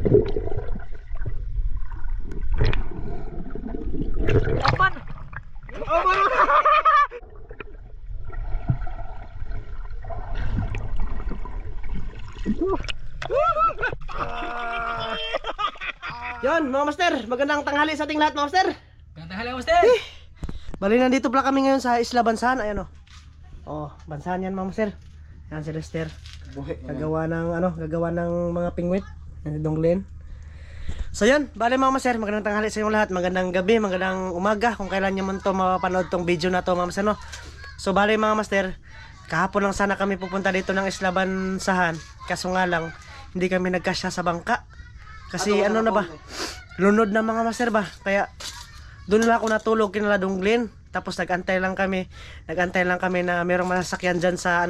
Aman. Yan mga master, magandang tanghali sa ating lahat mga master. Magandang tanghali master. Bali nandito pala kami ngayon sa Isla Bansahan. Ayan o. Oh, Bansahan yan mga master. Yan si Lester. Gagawa ng mga pingwit. Yan si Donglen. So yan, bali mga master, magandang tanghali sa inyong lahat. Magandang gabi, magandang umaga kung kailan nyo man to mapapanood tong video na to mga master, no? So bali mga master, kahapon lang sana kami pupunta dito ng Isla Bansahan. Kaso nga lang, hindi kami nagkasya sa bangka. Kasi ano na ba, lunod na mga master ba. Kaya doon na ako natulog kinala Donglen. Tapos nagantay lang kami na mayroong masasakyan dyan sa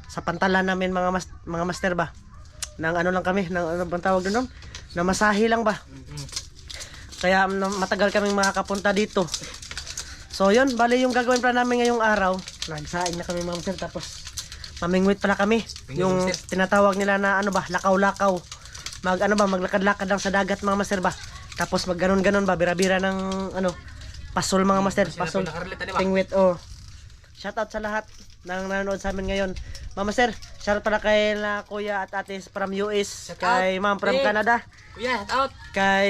sa pantalan namin mga master ba. Nang ano lang kami, nang ano bang tawag doon? Na masahe lang ba. Kaya matagal kaming makakapunta dito. So yun, bali yung gagawin pala namin ngayong araw, nagsaing na kami mga master, tapos mamingwit pala kami. Yung tinatawag nila na ano ba, lakaw-lakaw. Maglakad-lakad lang sa dagat mga master ba. Tapos magganon-ganon ba, bira-bira ng ano, pasol mga master, pasol, pingwit. Oh. Shoutout sa lahat nang nanonood sa amin ngayon. Mga master, shoutout pala kay kuya at ate from US, kay ma'am from Canada. Kuya, shout out. Kay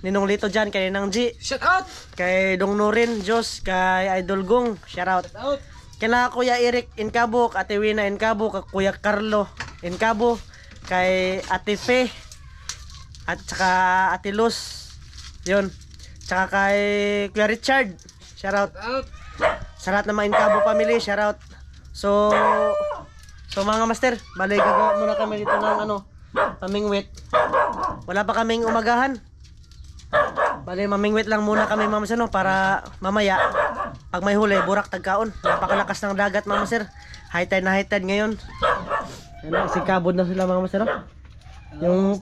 Ninong Lito dyan, kay Ninang G. Shout out. Kay Dong Nurin, Diyos, kay Idol Gong, shoutout. Shout out. Kina Kuya Eric Incabo, Ate Wina Incabo, Kuya Carlo Incabo, kay Ate Fe, at saka Ate Luz, yun. Tsaka kay Kuya Richard, shoutout. Out. Sa lahat ng mga Incabo family, shoutout. So mga master, bali gagawa muna kami dito ng ano, pamingwit. Wala pa kaming umagahan. Bali mamingwit lang muna kami mga master, no, para mamaya pag may huli, burak tagkaon. Napakalakas ng dagat mga master. High tide na high tide ngayon. Ano, sikabod na sila mga master, no?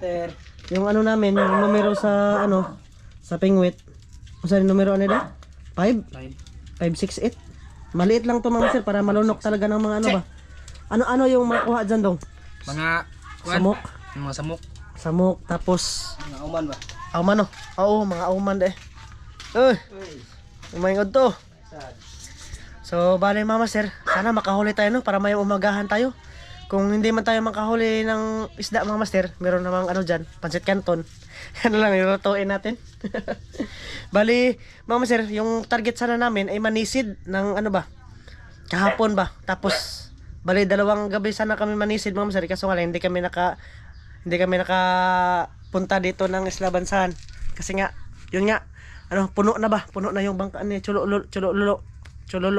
Yung ano namin, yung numero sa ano, sa pingwit. Kung saan yung numero ano daw? 568. Maliit lang to mga master para malunok talaga ng mga ano ba. Ano yung makuha dyan dong? Mga Samok. Mga samok. Samok, tapos Mga auman ba? auman, no? Oo, mga auman eh. Umayngod to. So bali mga master, sana makahuli tayo, no, para may umagahan tayo. Kung hindi man tayo makahuli ng isda mga master, meron namang ano dyan, pancit canton. Ano lang, ilutuin natin. Bali mga master, yung target sana namin ay manisid ng ano ba, kahapon ba. Tapos bali 2 gabi sana kami manisid mga master. Kaso nga lang, hindi kami nakapunta dito ng Isla Bansahan. Kasi nga, yun nga, ano, puno na yung bangka ni Chulolo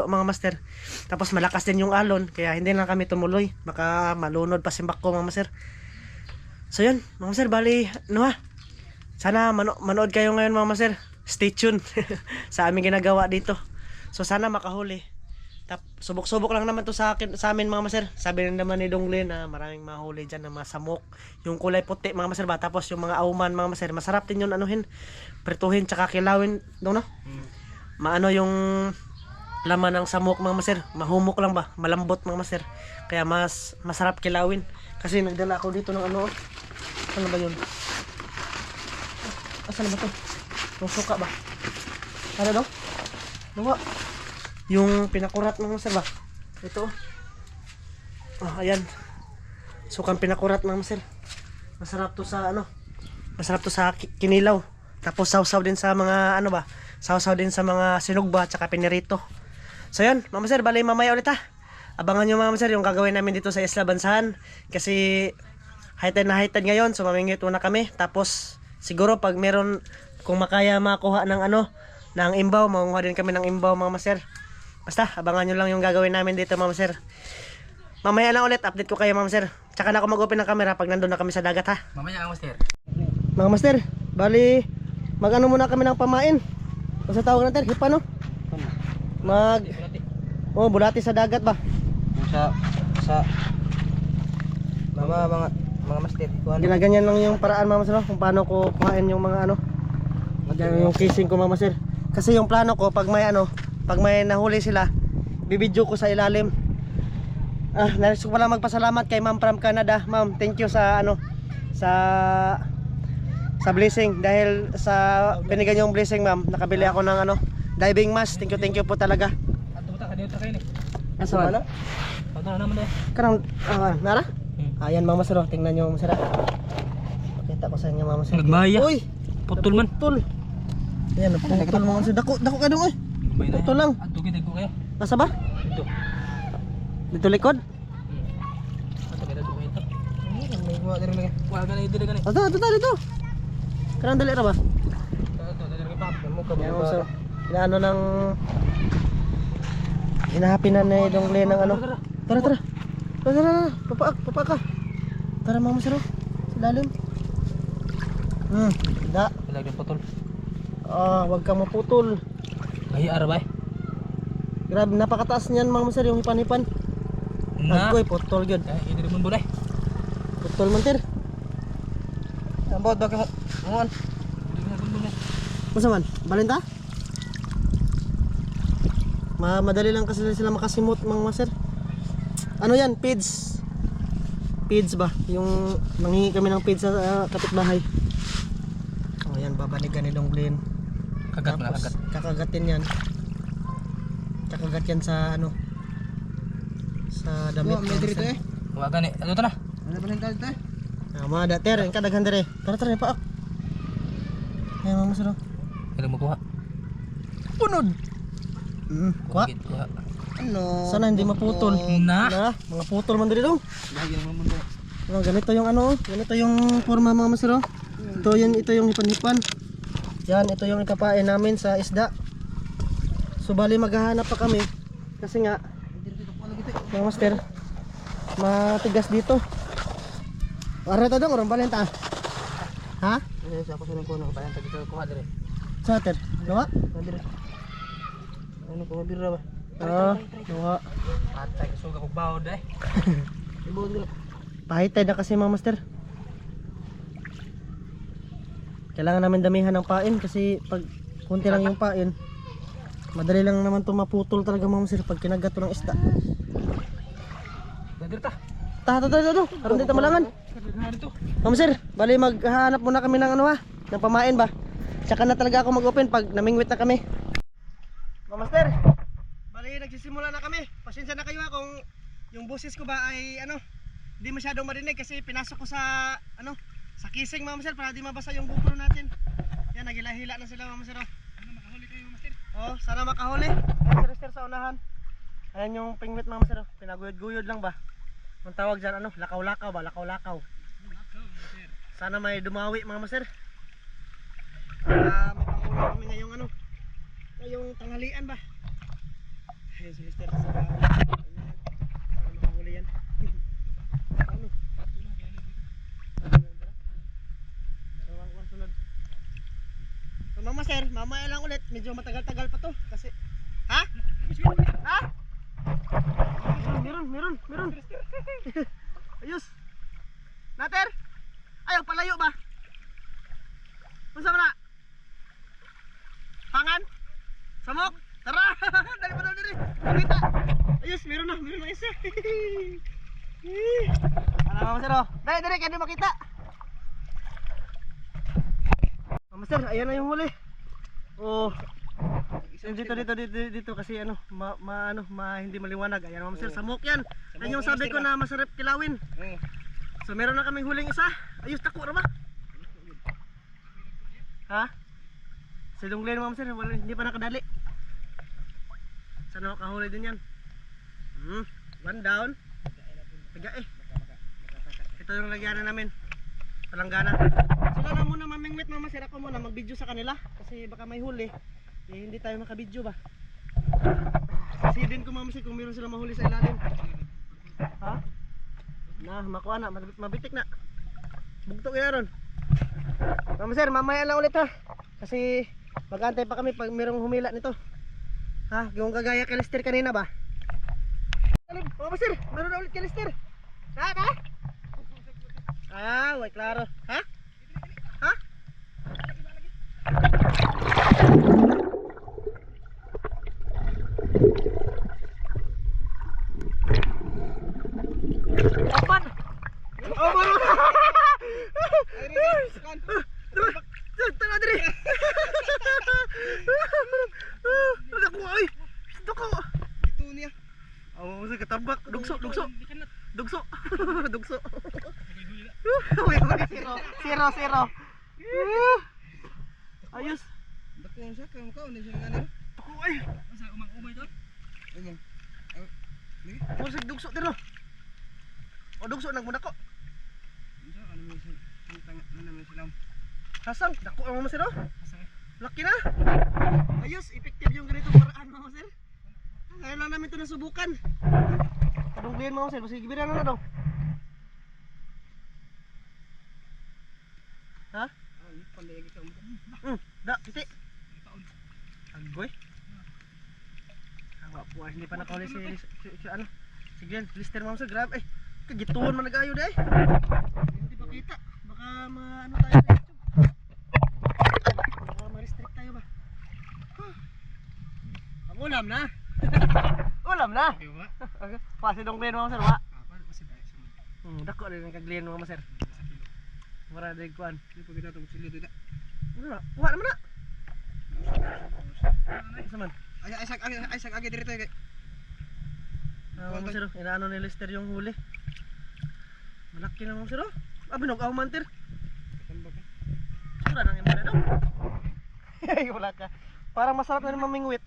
mga master. Tapos malakas din yung alon, kaya hindi lang kami tumuloy, baka malunod pa simbak ko mga master. So yun mga master, bali ano ha, sana manood kayo ngayon mga master. Stay tuned sa aming ginagawa dito. So sana makahuli. Subok-subok lang naman to sa amin mga master. Sabi rin naman ni Donglen na maraming mahuli dyan na mga samok, yung kulay puti mga master ba. Tapos yung mga auman mga master, masarap din yun anuhin, prituhin tsaka kilawin dong, no? Maano yung laman ng samok mga master, mahumok lang ba, malambot mga master, kaya masarap kilawin. Kasi nagdala ako dito ng ano, ano ba yun, asan ba to, yung suka ba, ano daw, nawa yung pinakurat mga master ba, ito ayan, sukang pinakurat mga master. Masarap to sa ano, masarap to sa kinilaw. Tapos sausaw din sa mga ano ba, sausaw din sa mga sinugba tsaka pinirito. So yun, mga master, bali mamaya ulit ha. Abangan nyo mga master yung gagawin namin dito sa Isla Bansahan. Kasi high tide na high tide ngayon, so mamingwit muna kami. Tapos siguro pag meron, kung makaya makuha ng ano, ng imbaw, makuha din kami ng imbaw mga master. Basta abangan nyo lang yung gagawin namin dito mga master. Mamaya lang ulit, update ko kayo mga master. Tsaka na ako mag-open ng camera pag nandun na kami sa dagat ha. Mamaya ang master. Mga master, bali mag-ano muna kami ng pamain. Kung sa tawag natin, hipa no? Bulati sa dagat ba? Sa mga master. Ginaganyan lang yung paraan mga master, kung paano ko kuhain yung mga ano, yung casing ko mga master. Kasi yung plano ko pag may ano, pag may nahuli sila, bibidyo ko sa ilalim. Nais ko pala magpasalamat kay ma'am from Canada. Ma'am, thank you sa ano, sa blessing, dahil sa binigyan yung blessing ma'am, nakabili ako ng ano, diving mask. Thank you po talaga. Ato ta kadito kayo ni. Asa wala? Ato na naman eh. Kanang nara? Ayan mama sir, oh. Tingnan nyo mama sir. Pakita ko sa inyo mama sir. Nagmaya. Uy, Putol man. putol. Ayan, putol mama sir. Dako ka dong oy. Putol lang. Ato gid ko kayo. Asa ba? Dito. Dito likod? Ato gid ko kayo. May buwa diri lagi. Wa gani diri gani. Dito. Kanang dali ra ba? Ato diri kay pap mo ka Ayan mo. mama sir. Inaano ng hinahapinan na itong Glenn ng ano. Tara. Papa ka. Tara mama sir. Sa lalim. Da. Lagi putol. Wag kang maputol. Gahi ara bay. Grabe, napakataas niyan mama sir, yung hipan-hipan. Na. Agoy, putol gyud. Gahi diri mo bulay. Putol man tir. Ambot ba ka mon. Masa man? Balinta? Madali lang kasi sila makasimot mga sir. Ano yan? Feeds. Feeds ba? Yung manghingi kami ng feeds sa kapitbahay. Oh, yan babanigan ni Dong Glenn. Kagat na Tapos, kagat. kakagatin yan. Kakagat yan sa ano? Sa damit. May diri to eh. Wa gani. Ano ta na? Ano ba nang dito eh? Mga dater, yung kadaghan dire. Tara, paak. Ayan mama sir. Kailan mo kuha? Punod. Kuha. Kuha. Ano? Sana hindi maputol. Na. Mga putol man dito dong. Lagi naman mo bulay. Ganito yung ano, ganito yung forma mga masiro. Ito yung hipan-hipan. Yan, ito yung ikapain namin sa isda. So bali maghahanap pa kami kasi nga mga master matigas dito. Ara to dong, orang balenta. Ha? Eh sa ako sa ko na bayan tagi kuha dire. Sa ter. Gawa? Dire. Ano ko birra ba? Gawa. Patay ko suga kog bawod eh. Ibon dire. Pahitay na kasi mga master. Kailangan namin damihan ng pain kasi pag kunti lang yung pain, madali lang naman ito maputol talaga mga master pag kinagat to ng isda. Dire ta. Tato. Aron dito malangan. Ma'am sir, bali maghahanap muna kami ng ano ng pamain ba? Tsaka na talaga ako mag-open pag namingwit na kami. Ma'am master, bali nagsisimula na kami. Pasensya na kayo kung yung boses ko ba ay ano, hindi masyadong marinig kasi pinasok ko sa ano, sa kising ma'am sir para di mabasa yung GoPro natin. Yan, nagilahila na sila ma'am sir. Sana makahuli kayo ma'am sir. Oh, sana makahuli. Ayan sir sa unahan. Ayan yung pingwit ma'am sir. Pinaguyod-guyod lang ba? Ang tawag dyan ano, lakaw-lakaw ba? Lakaw-lakaw. Sana may dumawi mga master. May pangulo kami ngayong ano, ngayong tanghalian ba? Ayun si Mister. Sana makahuli yan. Ano? Sunod. So mga master, mamaya lang ulit. Medyo matagal-tagal pa to kasi ha? Ha? Meron. Ayos. Nater. Ayaw palayo ba? Unsa man na? Pangan? Samok? Tara! Dali pa dali. Kita. Ayos, meron na isa. Ano Master oh? Dali kaya di makita. Master, ayan na yung huli. Oh. Dito kasi ano, hindi maliwanag. Ayan Master, samok yan. Yan yung sabi ko na masarap kilawin. So meron na kaming huling isa. Ayos, tako ra ba? Ha? Si Dong Glenn Master, hindi pa nakadali. Sana makahuli din yan. One down. Taga Ito yung lagyanan namin. Palanggana. Sila na muna mamingwit mama, sir ako muna mag-video sa kanila kasi baka may huli. Hindi tayo maka-video ba? Kasi din ko mama sir kung meron sila mahuli sa ilalim. Ha? Makuha na, mabitik na. Bugto kaya ron. Mama sir, mamaya lang ulit ha. Kasi mag-antay pa kami pag merong humila nito. Ha? Yung kagaya kay Lester kanina ba? Mama sir, meron na ulit kay Lester. Ha? Way klaro. Ha? Ha? Opan! Oh, Uy, zero. Zero, zero. Ayos. Dako siya kung ka unin siya ngani. Ako ay. Asa umang-umay to? Umang. Musig dugso tiro. O dugso nang muna ko. Unsa ano mo siya? Ano mo sila? Hasang, dako ang mga sir. Asa? Laki na. Ayos, effective yung ganitong paraan mga sir. Ngayon lang namin ito nasubukan. Padungglian mga sir, basta gibiran na daw. Ha? Ah, panday kita mo. Da, piti. Agoy. Awa po, hindi pa nakahuli si ano. Si Glenn, lister mga sir, grab. Eh, kagituon man nag-ayo dahil. Hindi pa kita. Baka ano tayo sa YouTube. Baka ma-restrict tayo ba? Ang ulam na. Ulam na. Okay ba? Pasi dong Glenn mga sir, wa. Apa kasi dai sa Dako rin kag Glenn mga sir. Mura dig kuan. Di pa kita tong sili dito. Ano na? Wa naman na. Isa man. Ay sak agi dito kay. Mga sir, inaano ni Lester yung huli. Malaki na mga sir. Binog ako man tir. Tambak. Sura nang imo daw. Ay wala ka. Parang masarap na rin mamingwit.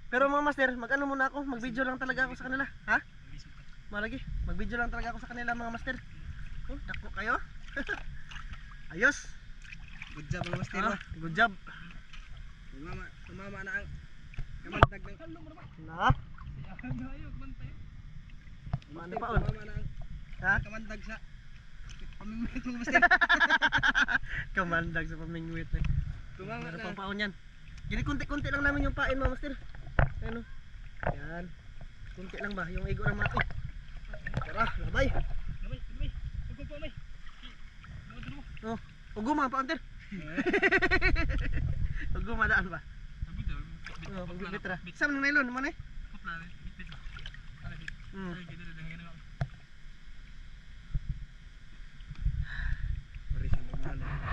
Pero mga master, mag-ano muna ako, mag-video lang talaga ako sa kanila. Ha? Malagi, mag-video lang talaga ako sa kanila mga master. Oh, dako kayo. Ayos. Good job mga master. Good job. Tumama na ang kamandag ng kalong mo naman. Na? Ayok bantay. Ano pa on? Tumama na ang Ha? kamandag sa pamimit mga master. Kamandag sa pamingwit eh. Tumama Meron na. pang paon yan. Gini kunti-kunti lang namin yung pain mga master. Ano? Yan. Kunti lang ba? Yung igo ng mati. Tara, labay. Gamay. Ugpo may. Oh, uguma pa anter. Uguma daan ba? Oh, pagbibitra. Sam ng nylon mo na eh.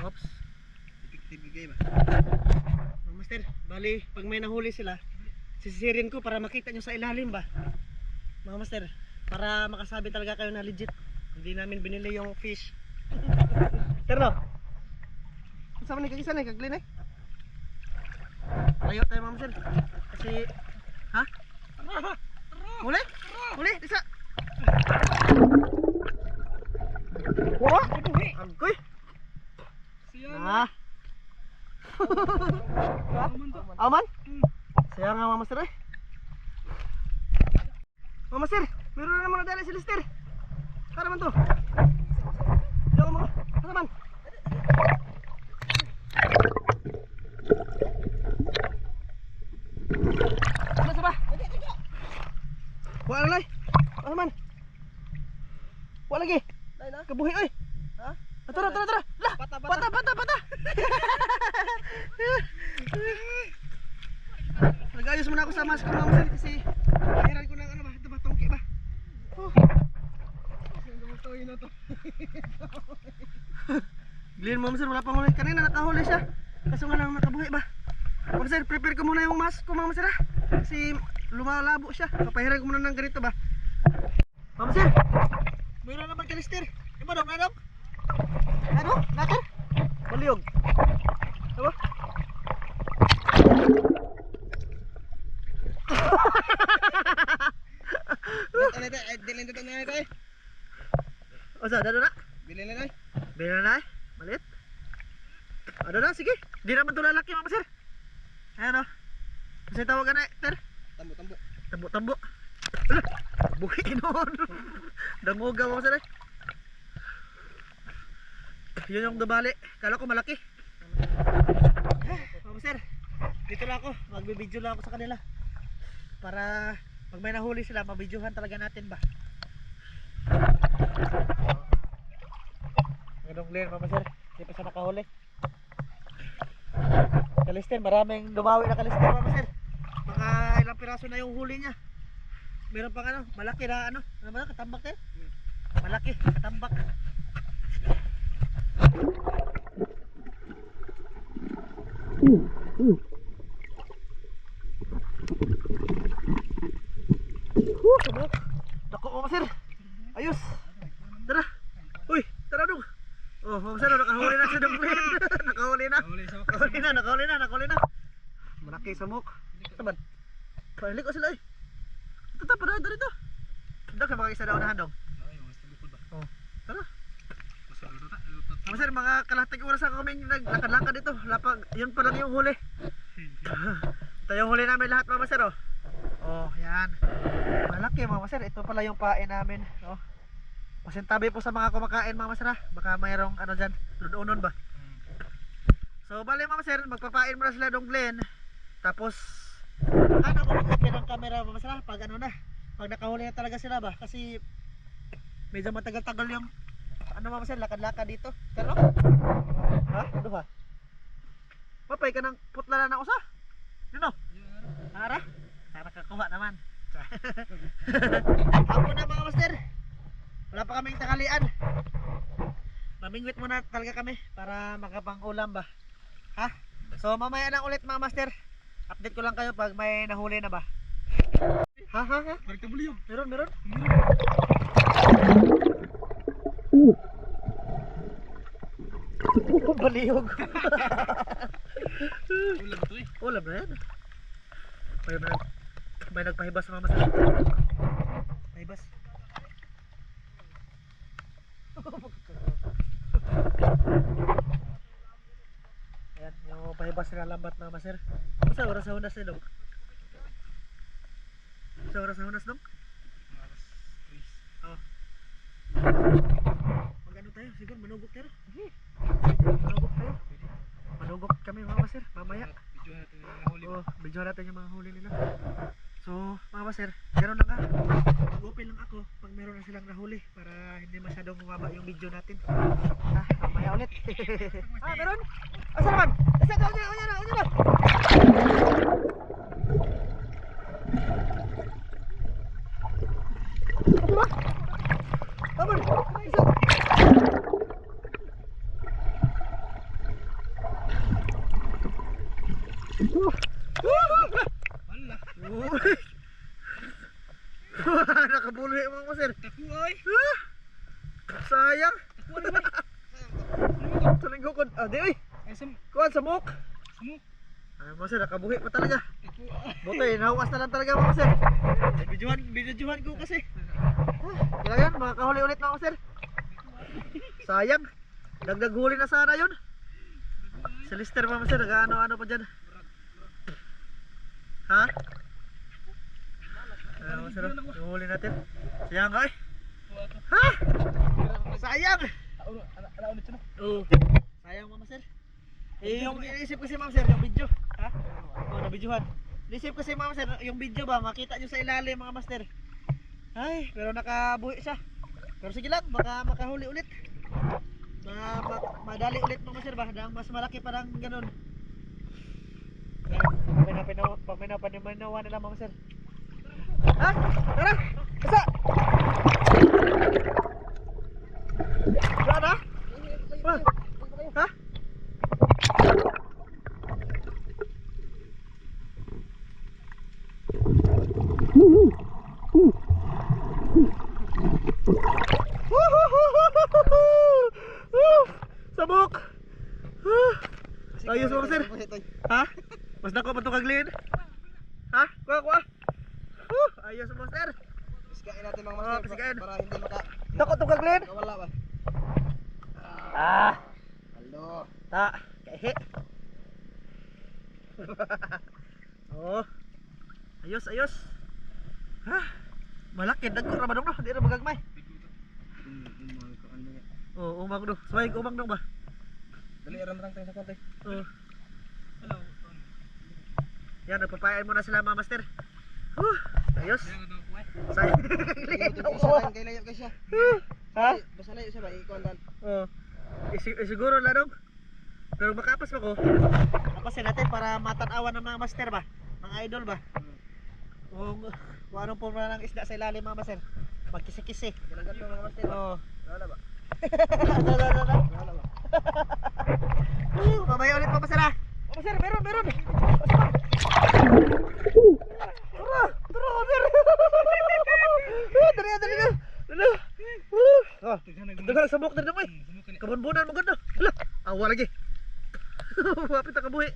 Oops. Effective game ba? Mga master, bali pag may nahuli sila, sisisirin ko para makita nyo sa ilalim ba? Mga master, para makasabi talaga kayo na legit. Hindi namin binili yung fish. Terno. Saan ni kagisan eh, kaglin eh. Layo tayo mga master. Kasi, ha? Muli? Muli, isa. Wala? Angkoy. Ah. Aman? Saya nga mga master eh. Mga master, meron na naman na dali si Lester. Tara man to. Diyan mga. Tara man. Ano sa ba? Wala lay. Ano man? Wala lagi. Kabuhi oy. Ha? Tara. Lah. Pata. Nag-ayos muna ako sa mask ko mga master kasi pahiran ko ng ano ba? Ito ba? Tongki ba? Dumutoy na to. Glenn mo master, wala pang huli. Kanina nakahuli siya. Kaso nga lang nakabuhi ba? Mga master, prepare ko muna yung mask ko mga master ha. Kasi lumalabo siya. Papahiran ko muna ng ganito ba? Mga master, mayroon naman ka Lester. Iba dong, ano? Ano? Nakar? Baliog. Ano? Dilin dito na ito eh. O sa, dado na? Bilin na eh. Bila na eh. Malit. Ano na, sige. Di naman ito lalaki mga sir. Ayan o. Kasi tawagan na eh, ter. Tambo. Tambo. Bukin nun. Damuga mga sir eh. Yun yung dumali. Kala ko malaki. Mga sir, dito lang ako. Magbibideo lang ako sa kanila. Para pag may nahuli sila, mabidyohan talaga natin ba? Ganong clear mga sir. Hindi pa siya nakahuli. Kalister, maraming dumawi na kalister mga sir. Mga ilang piraso na yung huli niya. Meron pang ano, malaki na ano. Ano ba? Katambak din? Malaki, katambak. Dako mga sir. Ayos. Tara. Uy, tara dong. Oh, Ma'am Sir, nakahuli na si Donglin. Nakahuli na. Nakahuli na. Malaki samok. Saban. Palik ko sila eh. Ito pa na dito. Dak ka makakisa daw unahan dong. Oh, tara. Ma'am Sir, mga kalahating oras ako kaming naglakad-lakad dito. Lapag, yun pa lang yung huli. Ito yung huli namin lahat, Ma'am Sir, oh. Oh, yan. Malaki, Ma'am Sir. Ito pala yung pain namin, oh. Pasintabi po sa mga kumakain, Ma'am Sir, ha? Baka mayroong ano dyan, lununon ba? So, bali, Ma'am Sir, magpapain mo na sila Donglin. Tapos, ano ko mag-okay ng camera, Ma'am Sir, ha? Pag ano na, pag nakahuli na talaga sila ba? Kasi, medyo matagal-tagal yung ano, Ma'am Sir, lakad-lakad dito. Pero, ha? Ano ha? Papay ka ng putla na usa? Yun o? Ara? Sana kakuha naman. Ako na mga master. Wala pa kaming tanghalian. Mamingwit muna talaga kami para makapang-ulam ba. Ha? So mamaya na ulit mga master. Update ko lang kayo pag may nahuli na ba. Ha? Meron. Balihog. Ulam to eh. Ulam na yan. May nagpahibas mga master. Pahibas. Ayan, yung pahibas na lambat mga master. Sa oras sa hunas na dong? Sa oras sa hunas dong? Oo. Mag-ano tayo? Siguro manugok tayo. Manugok kami mga master. Mamaya. Video natin yung mga huli. Oo, video natin yung mga huli nila. So, mga master, gano'n lang ka. Mag-open lang ako pag meron na silang nahuli para hindi masyadong bumaba yung video natin. Mamaya ulit. Meron? Asa naman? Asa ka? Unya na. Ano ba? Taman! Isa! Wala. Nakabuloy mga master. Takuay. Sayang. Takuay ba? Sa linggo ko. Di oy. Asam. Kuhan sa muk. Samuk. Ay master, nakabuhi pa talaga. Takuay. Buti, nahuwas na lang talaga mga master. Bidyuhan ko kasi. Kailan yan, makakahuli ulit mga master. Sayang. Dagdag huli na sana yun. Si Lister mga master, nag-ano-ano pa dyan. Ha? Master, yung huli natin. Sayang nga eh. Ha? Sayang! Alaon ito na. Oo. Sayang mga master. Yung iniisip ko si Ma'am Sir, yung video. Ha? Oo, nabidyohan. Iniisip ko si Ma'am Sir, yung video ba, makita nyo sa ilalim mga master. Ay, pero nakabuhi siya. Pero sige lang, baka makahuli ulit. Madali ulit mga master ba, dahil mas malaki parang ganun. Paminaw nila mga master. Ha? Tara! Kasa! Wala na? Ha? Sabok! Ayos mo sir? Ha? Mas dako pa ito kaglin? Ha? Kuha! Ayos mo sir? Pisikain natin mga master pisikain. para hindi Dako ito kaglin? makawala ba? Hello. Ta, kahe. Oh. Ayos. Ha? Malaki dagko ra ba dong no? Di ra magagmay. Oh, umang do. Suway ko umang dong ba? Dali aram lang tayo sa konti. Oh. Hello. Yan, nagpapayain mo na sila mga master. Ayos. Say. Kay layo kay siya. Ha? Basta layo siya ba ikaw dan. Oh. Siguro la dong. Pero makapas pa ko. Kapasin natin para matanawan ng mga master ba? Mga idol ba? Kung anong forma ng isda sa ilalim mga master. Magkisi-kisi. Ganun mga master. Oo. Wala ba? Wala. Wala ba? Mamaya ulit pa master ha. Oh, master, meron. Tara, master. Dali na. Dali. Dagang sabok na naman. Kabunbunan mo ganda. Hala, awa lagi. Wapit ang kabuhi.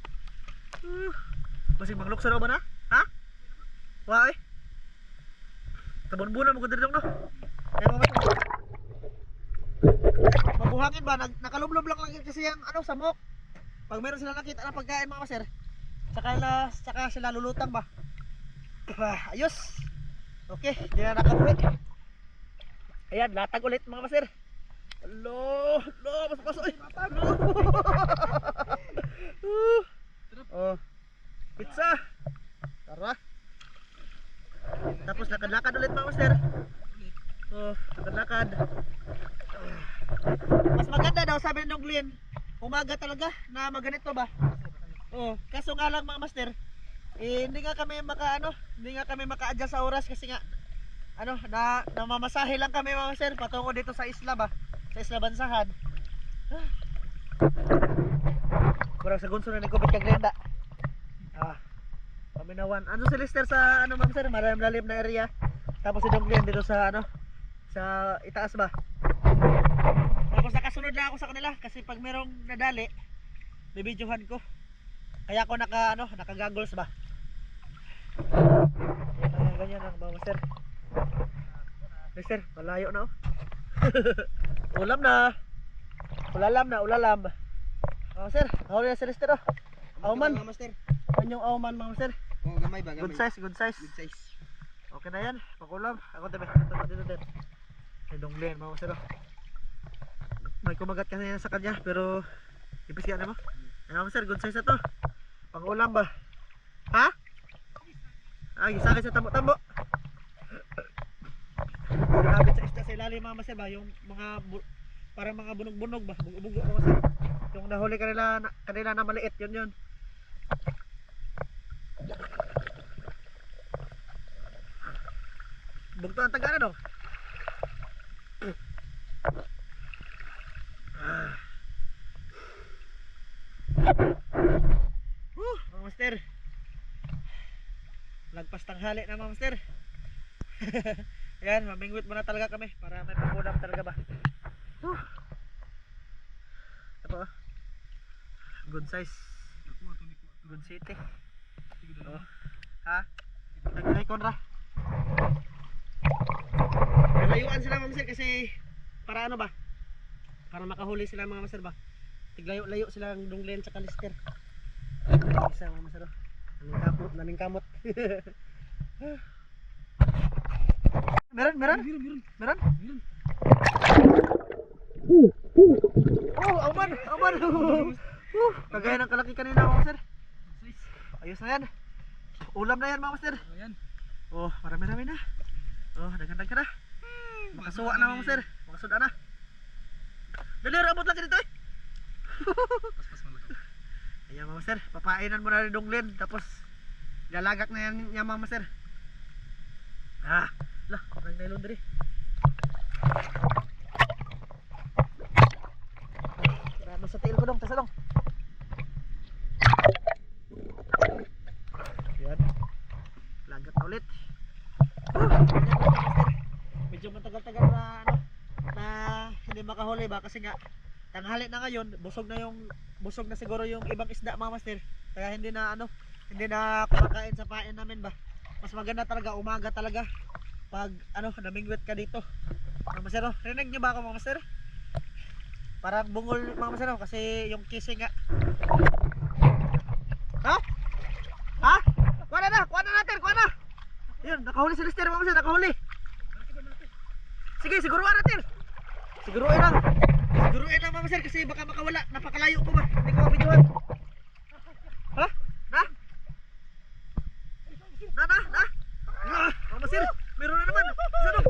Masih mangluksa na ba na? Ha? Wa eh. Kabunbunan mo ganda dong no. Ay mamay. Mabuhangin ba? Nakalublob lang kasi yung ano, samok. Pag meron sila nakita na pagkain mga master, saka sila lulutang ba? Ayos. Okay, hindi na nakabuhi. Ayan, latag ulit mga master. Hello, pasok. Hello. Oh, pizza. Tara. Tapos lakad-lakad ulit mga master. Oh, lakad-lakad. Mas maganda daw sabi ng Glenn, umaga talaga na maganito ba? Oh, kaso nga lang mga master, hindi nga kami maka-adjust sa oras kasi nga namamasahe lang kami mga master patungo dito sa isla ba? Sa Isla Bansahan. Kurang sa gunso na nagkupit kang Glenda. Paminawan. Ano si Lester sa mga master, malalim na area. Tapos si Dong Glenn dito sa sa itaas ba? Tapos nakasunod lang ako sa kanila kasi pag merong nadali, bibidyohan ko. Kaya ako naka-goggles ba? Ganyan lang mga master. Mister, malayo na oh. Ulam na. Ulalam. Master, hawli na si Lester oh. Auman. Master. Anyong auman mga master. Oh, gamay ba, gamay. Good size. Good size. Okay na yan, pakulam. Ako tabi, dito. Ay Donglen, mga master oh. May kumagat kasi yan sa kanya, pero ipis ka na mo. Ay mga master, good size na to. Pangulam ba? Ha? Ay, sa akin sa tambo-tambo. Nabit sa isda sa ilalim mga master ba? Yung mga parang mga bunog-bunog ba? Bugo-bugo mga master. Yung nahuli kanila na maliit, yun. Bugto ang taga na dong. Mga master. Lagpas tanghali na mga master. Ayan, mamingwit muna talaga kami para may pangudam talaga ba. Ito oh. Good size. Good city. Oh. Ha? Nag-icon ra. Nalayuan sila mga master kasi para ano ba? Para makahuli sila mga master ba? Tiglayo-layo sila ang Donglen sa Kalister. Isa mga master. Naming kamot. Meron? Oh, aman. Kagaya ng kalaki kanina mga master. Ayos na yan. Ulam na yan mga master. Oh, marami na. Oh, dagan-dagan na. Makasuwa na mga master. Makasuda na. Dali, rabot lang dito eh. Pas mo lang. Ayan mga master, papainan mo na rin Donglen. Tapos, lalagak na yan niya mga master. Lah, parang nylon diri. Marami sa tail ko dong, tasa dong. Yan. Lagat na ulit. Medyo matagal-tagal na hindi makahuli ba kasi nga tanghali na ngayon, busog na siguro yung ibang isda mga master. Kaya hindi na kumakain sa pain namin ba. Mas maganda talaga umaga talaga pag namingwit ka dito. Mga master, rinig niyo ba ako mga master? Parang bungol mga master kasi yung kissing nga. Ha? Kuha na natin. Yun, nakahuli si Lester mga master, nakahuli. Sige, siguruan natin. Siguruin lang mga master kasi baka makawala. Napakalayo ko ba? Hindi ko mabidyohan. Ha? Na? Mga master, meron na naman. Isa dong.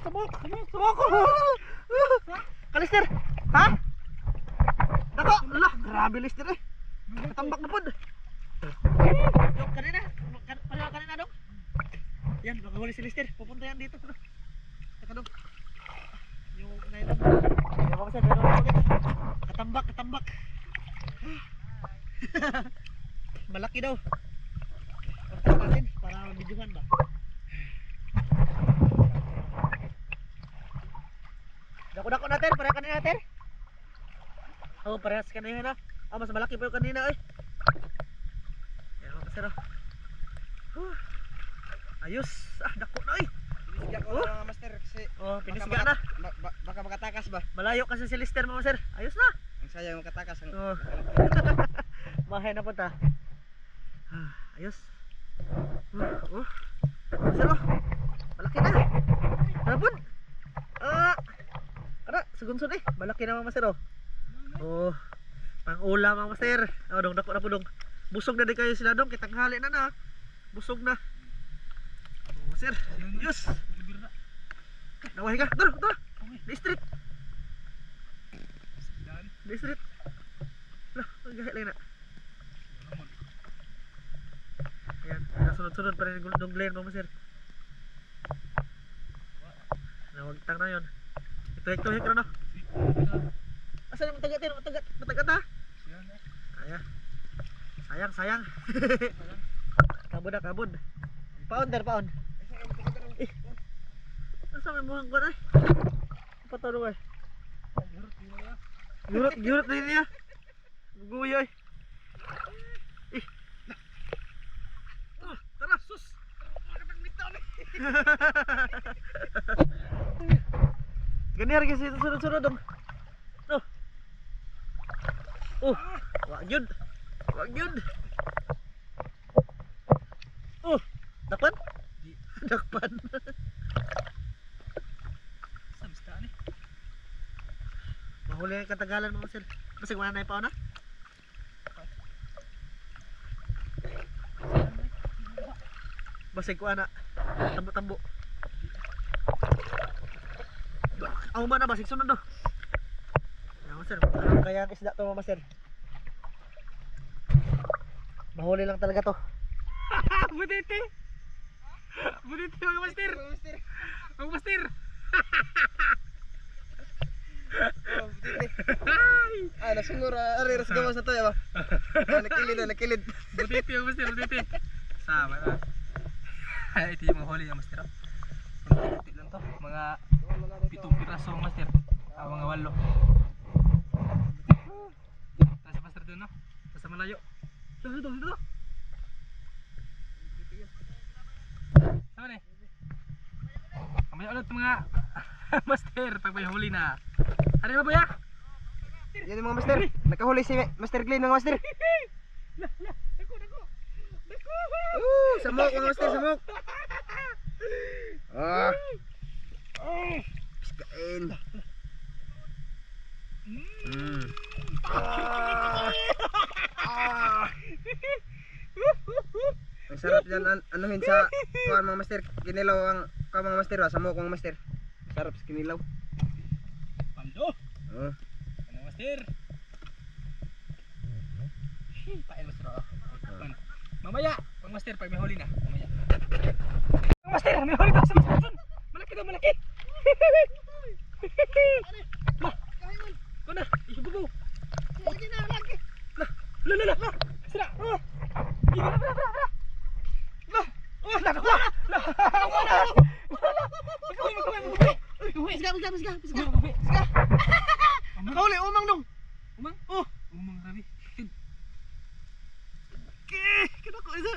Sabok. Kalister. Ha? Dako. Lah, grabe Lester eh. Katambak na pod. Yung kanina dong. Yan, nakahuli si Lester. Pupunta yan dito. Saka dong. Yung nylon. Yan mga master, meron na ulit. Katambak. Malaki daw. Punta natin para mabidyohan ba. Dako-dako natin, pareha kanina natin. Oh, parehas kanina na. Oh, mas malaki pa yung kanina eh. Yan mga master oh. Ayos, dako na eh. Pinisga ko Oh. mga master kasi Oh, pinisga na. baka makatakas ba? Malayo kasi si Lister mga master. Ayos na. Ang sayang makatakas ang Oh. Mahay na punta. Ayos. Oh. Master oh. Malaki na. Napun. Sugunsun eh. Malaki na mga master oh. Oh. Pang-ulam mga master. Oh, dong dako na po dong. Busog na din kayo sila dong. Kitanghali na na. Busog na. Oh, master. Yus. Nawahi ka. Dur, dur. Di street. Di street. Lah, ang gahit lang na. Ayan, nasunod-sunod pa rin yung Glenn mga master. Nawagtang na yun. Ito-hik na no. Asan yung matagat yun? Matagat ha? Ayan. Sayang. Kabod na, kabod. Paon. Asa may muhang ko na eh? Patulong eh. Yurot na yun niya. Guguyo eh. Tara, sus! Ganyan kasi ito sunod-sunod dong. No. Wag yun. Dakpan? Dakpan. Samstaan eh. Mahuli ang katagalan mga sir. Kasi wala na yung pauna. Basig ko ana. Tambo-tambo. Ako ba na basig sunod no? Mga sir, ano kaya ang isda to mga sir? Mahuli lang talaga to. Buditi mga master. Mga master. Oh, buti. Nasungur ari ras gawas na to ya ba. Nakilid. Buditi yung master, buditi. Sama na. Ito yung mga huli yung master. Kunti lang to. Mga 7 piraso ang master. Mga 8. Nasa master dun no? Nasa malayo. Dito. Sama na eh. Kamaya ulit mga master pag may huli na. Ano ba ya? Yan yung mga master. Nakahuli si Master Glenn mga master. Samok mga master, samok. Piskain. Ang sarap dyan anuhin sa kuhan mga master. Kinilaw ang kuhan mga master. Samok mga master. Sarap sa kinilaw. Paldo. Ano master? Pael master. Mamaya, pag master pag may huli na. Mamaya. Master, may huli daw sa master dun. Malaki daw, malaki. Kuna, ibubuo. Lagi na. La. Sira. Bra. Nakahuli, umang dong. Umang? Umang grabe. Kinako isa.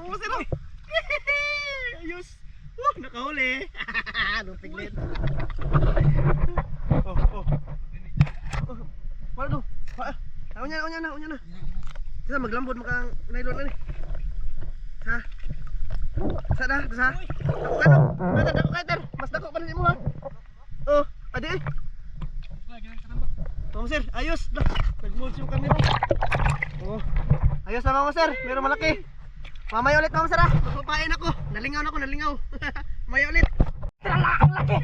Master oh. Ayos. Nakahuli. Lupig din. Wala dong. Unya na. Kita maglambot makang nylon na ni. Ha? Sada. Dako kaiter. Mas dako pa mo ha. Oh, adi. Sir, ayos. Nag-mulch yung camera. Oh. Ayos na mga sir, meron malaki. Mamaya ulit mga sir ha. Magpapain ako. Nalingaw. Mamaya ulit. Ang laki.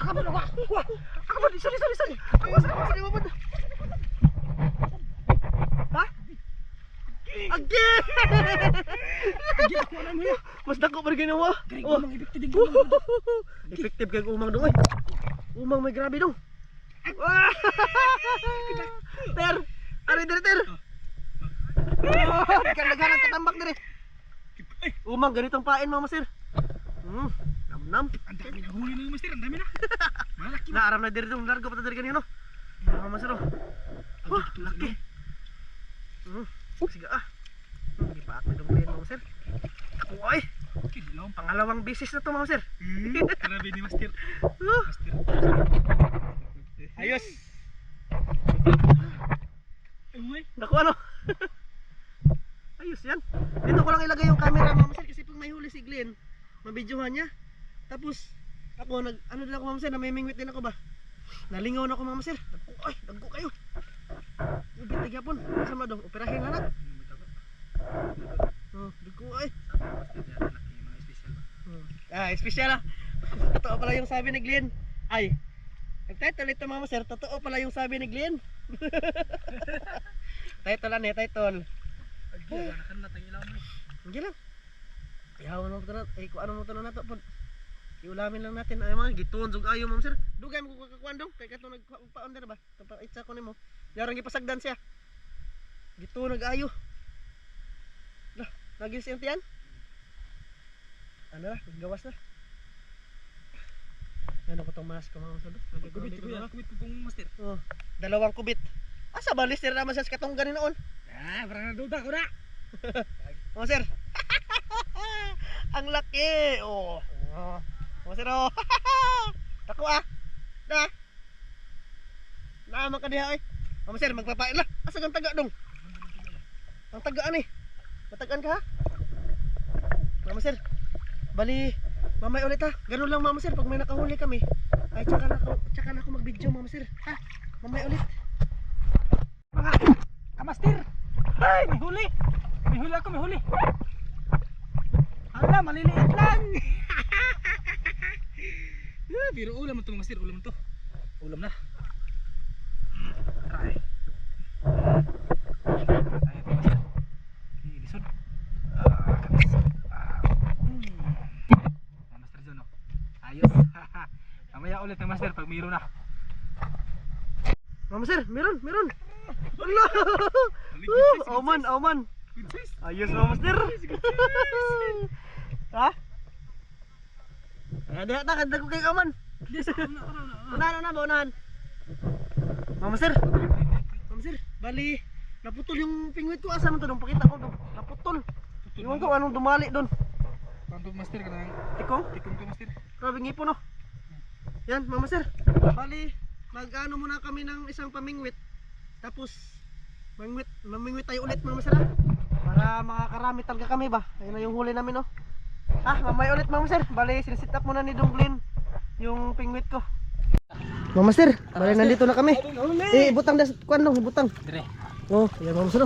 Ako, sorry. Ako, sorry. Ha? Agi! Mas dako pa rin ginawa. Oh. Effective kayong umang dong. Umang may grabe dong. Ter! Ari ter! Kan naghanap katambak dire. Umang ganitong pain mga sir. Nam-nam. Ang dami na huli na yung master, ang dami na. Malaki. Naaram na diri dong, largo pa ta diri kanino. Mga master oh. Laki. Sige ah. Hindi pa ako dong mga master. Uy, Kilaw. pangalawang bisis na to mga master. Grabe ni master. Master. Ayos. Uy. Naku ano. Ayos yan. Dito ko lang ilagay yung camera mga master kasi pag may huli si Glenn, mabidyohan niya. Tapos ako ano din ako mga master, namimingwit din ako ba. Nalingaw na ako mga master. Dagko kayo. Bitig hapon. Sama dong, operahin na na. Dagko ay. Espesyal ah. Totoo pala yung sabi ni Glenn. Ay. Nag-title ito mga master, totoo pala yung sabi ni Glenn. Title lang eh, title. Nakan na tang ilaw mo. Hindi lang. Ihawan mo ito na, kung ano mo ito na nato po. Iulamin lang natin, ay mga gituon, zug ayo mga master. Dugay mo kung kakakuan dong, kaya kato nagpaon na ba? Itsa ko nimo. Yarang ipasagdan siya. Gituon nag-ayo. Lah, lagi siyang tiyan. Ano na, gawas na. Yan ako itong mask ko mga master. Kubit ko pong master. Oh, dalawang kubit. Asa ba lister naman siya sa katunggan ni noon? Parang naduda ko na. Mga sir. Ang laki. Oh. Mga sir oh. Tako ah. Da. Naman ka diha oy. Mga sir magpapain lah. Asa kang taga dong? Ang tagaan eh. Matagaan ka ha? Mga sir. Bali mamay ulit ha. Ganun lang mama sir pag may nakahuli kami. Ay tsaka na ako mag-video mama sir. Ha? Mamay ulit. Mga kamaster. Ay, may huli. May huli ako, may huli. Hala, maliliit lang. Pero ulam to master, ulam to. Ulam na. Aray. Ay, master. Lisod. Master John, oh. Ayos. Mamaya ulit ng master pag mayroon na. Mama sir, meron. Allah. Auman. Ayos mama sir. Ha? Ada tak ada ko kay Auman. Unahan. Mama sir. Bali naputol yung pingwit ko asa man to dong pakita ko dong. Naputol. Iwan ko anong dumali doon. Tanto master ka nang Tikong tikong to master. Grabe ngipon no. Yan mama sir. Bali mag-ano muna kami ng isang pamingwit. Tapos mamingwit tayo ulit mga masara para makakarami talaga kami ba. Ayun na yung huli namin no. Mamay ulit mga sir. Bali sinisit up muna ni Donglin yung pingwit ko. Mga sir, bali nandito na kami. Ibutang das kuan dong, ibutang. Dire. Oh, yan mga sir.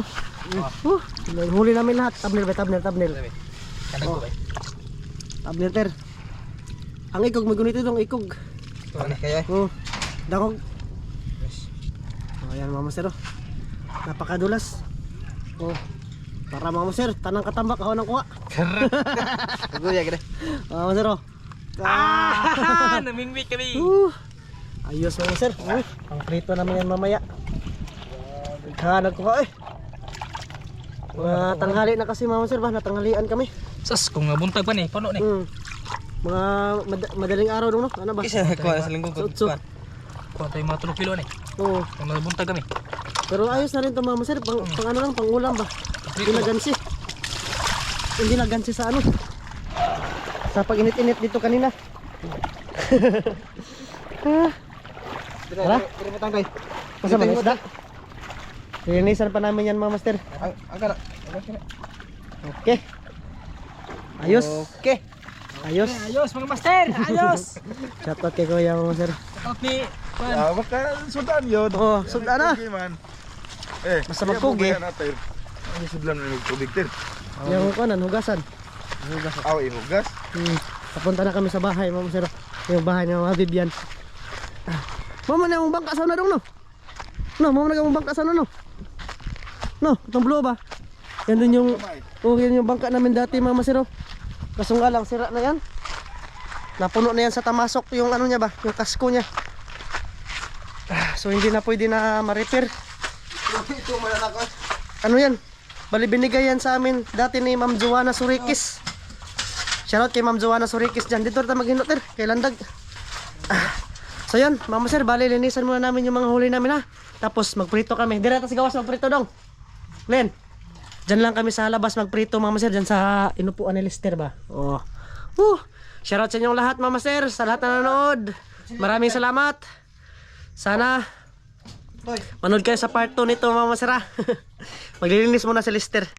Yung huli namin lahat. Tabner. Kanang ko ba? Tabner ter. Ang ikog magunito dong ikog. Ano kaya? Dangog. Ayan mga sir. Napakadulas. Para mga sir, tanang katambak ako nang kuha. Guya gede. Mga sir. Namingwit kami. Ayos mga sir. Ang prito naman yan mamaya. Naghanag ko ka mga tanghali na kasi mga sir ba, natanghalian kami. Sas kung buntag pa ni, puno ni. Mga madaling araw dong no? Ano ba? Isa ko sa linggo ko. Sutso. Kuha tayo mga 3 kilo ni. Oo. Mga buntag kami. Pero ayos na rin ito mga sir, pang ano lang, pang ulam ba? Hindi na gansi sa ano. Sa pag-init-init dito kanina. Tara? Masama na isda? Linisan pa namin yan mga master. Okay. Ayos. Okay. Ayos. Ayos mga master. Ayos. Shoutout kay kuya mga master. Out ni Ya, baka sudan yun. Oh, sudan na. Man. Basta magpugi. Ang sudlan na nagtubig din. Yung kanan, hugasan. Aw, ihugas. Papunta na kami sa bahay mga master. Yung bahay ng mga Vivian. Mama na yung bangka sana dong no? No, mama na yung bangka sana no? No, itong blue ba? Yan dun yung, yan yung bangka namin dati mga masiro. Kaso nga lang, sira na yan. Napuno na yan sa tamasok yung ano niya ba? Yung kasko niya. So hindi na pwede na ma-repair. Ito mananakot. Ano yan? Bali binigay yan sa amin dati ni Ma'am Joanna Surikis. Shoutout kay Ma'am Joanna Surikis dyan. Dito tayo maghinot, kay Landag. So yun, Mama Sir, bali linisan muna namin yung mga huli namin ha. Tapos magprito kami. Dire tas gawas magprito dong. Len. Diyan lang kami sa labas magprito, Mama Sir, diyan sa inupuan ni Lester ba. Oh. Shoutout sa inyong lahat, Mama Sir, sa lahat na nanonood. Maraming salamat. Sana manood kayo sa part 2 nito, Mama Sir ha. Maglilinis muna si Lester.